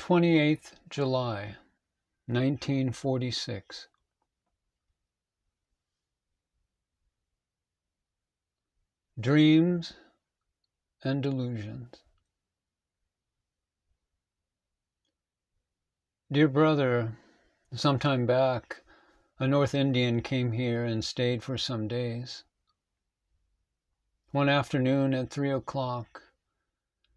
28th July, 1946. Dreams and Delusions. Dear brother, some time back, a North Indian came here and stayed for some days. One afternoon at 3 o'clock,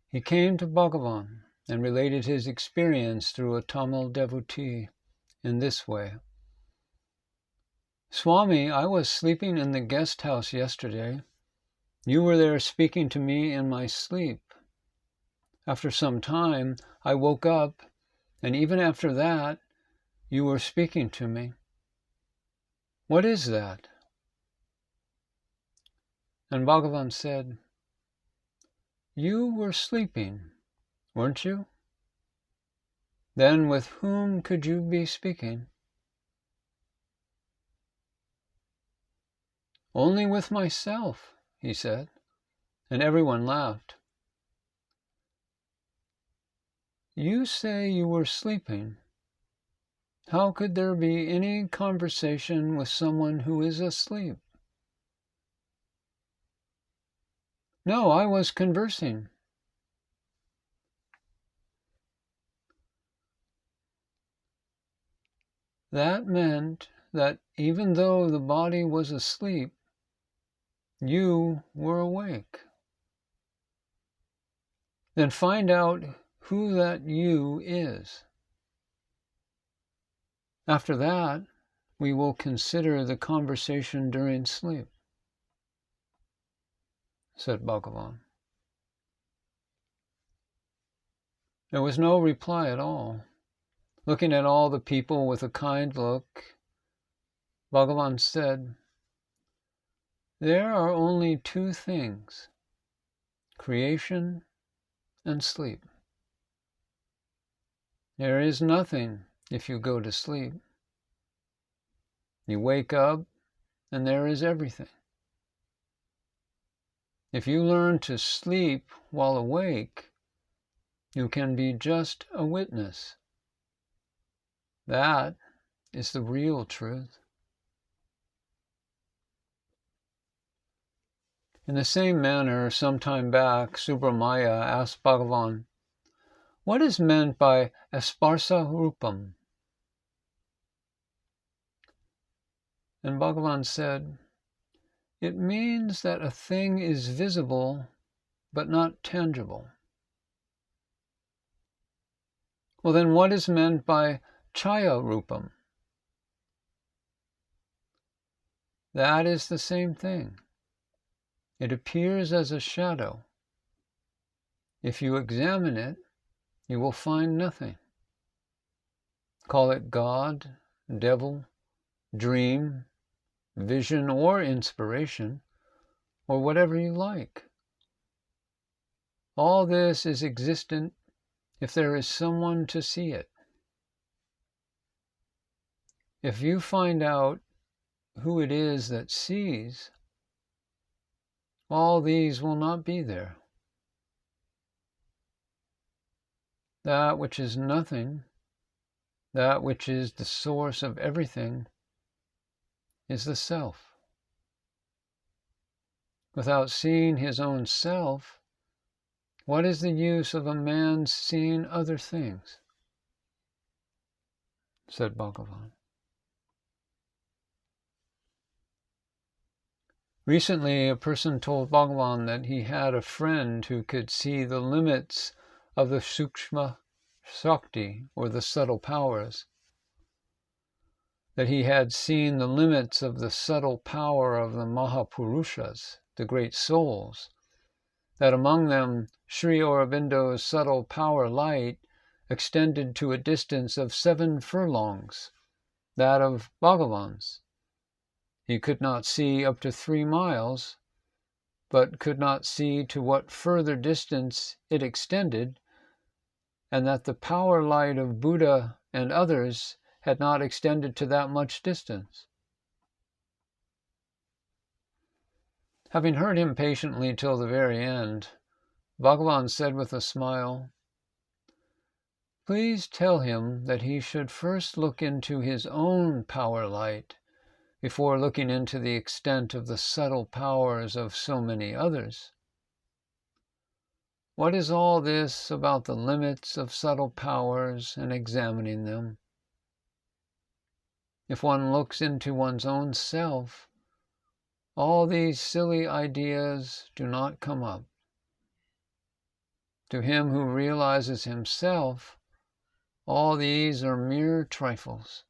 he came to Bhagavan and related his experience through a Tamil devotee in this way. Swami, I was sleeping in the guest house yesterday. You were there speaking to me in my sleep. After some time, I woke up, and even after that, you were speaking to me. What is that? And Bhagavan said, You were sleeping, weren't you? Then with whom could you be speaking? Only with myself, he said, and everyone laughed. You say you were sleeping. How could there be any conversation with someone who is asleep? No, I was conversing. That meant that even though the body was asleep, you were awake. Then find out who that you is. After that, we will consider the conversation during sleep, said Bhagavan. There was no reply at all. Looking at all the people with a kind look, Bhagavan said, There are only two things, creation and sleep. There is nothing if you go to sleep. You wake up and there is everything. If you learn to sleep while awake, you can be just a witness. That is the real truth. In the same manner, some time back, Subramaya asked Bhagavan, What is meant by Asparsa Rupam? And Bhagavan said, It means that a thing is visible but not tangible. Well, then what is meant by Chaya Rupam? That is the same thing. It appears as a shadow. If you examine it, you will find nothing. Call it God, devil, dream, vision, or inspiration, or whatever you like. All this is existent if there is someone to see it. If you find out who it is that sees, all these will not be there. That which is nothing, that which is the source of everything, is the self. Without seeing his own self, what is the use of a man seeing other things? Said Bhagavan. Recently, a person told Bhagavan that he had a friend who could see the limits of the Sukshma Shakti, or the subtle powers, that he had seen the limits of the subtle power of the Mahapurushas, the great souls, that among them Sri Aurobindo's subtle power light extended to a distance of 7 furlongs, that of Bhagavan's. He could not see up to 3 miles, but could not see to what further distance it extended, and that the power light of Buddha and others had not extended to that much distance. Having heard him patiently till the very end, Bhagavan said with a smile, please tell him that he should first look into his own power light before looking into the extent of the subtle powers of so many others. What is all this about the limits of subtle powers and examining them? If one looks into one's own self, all these silly ideas do not come up. To him who realizes himself, all these are mere trifles.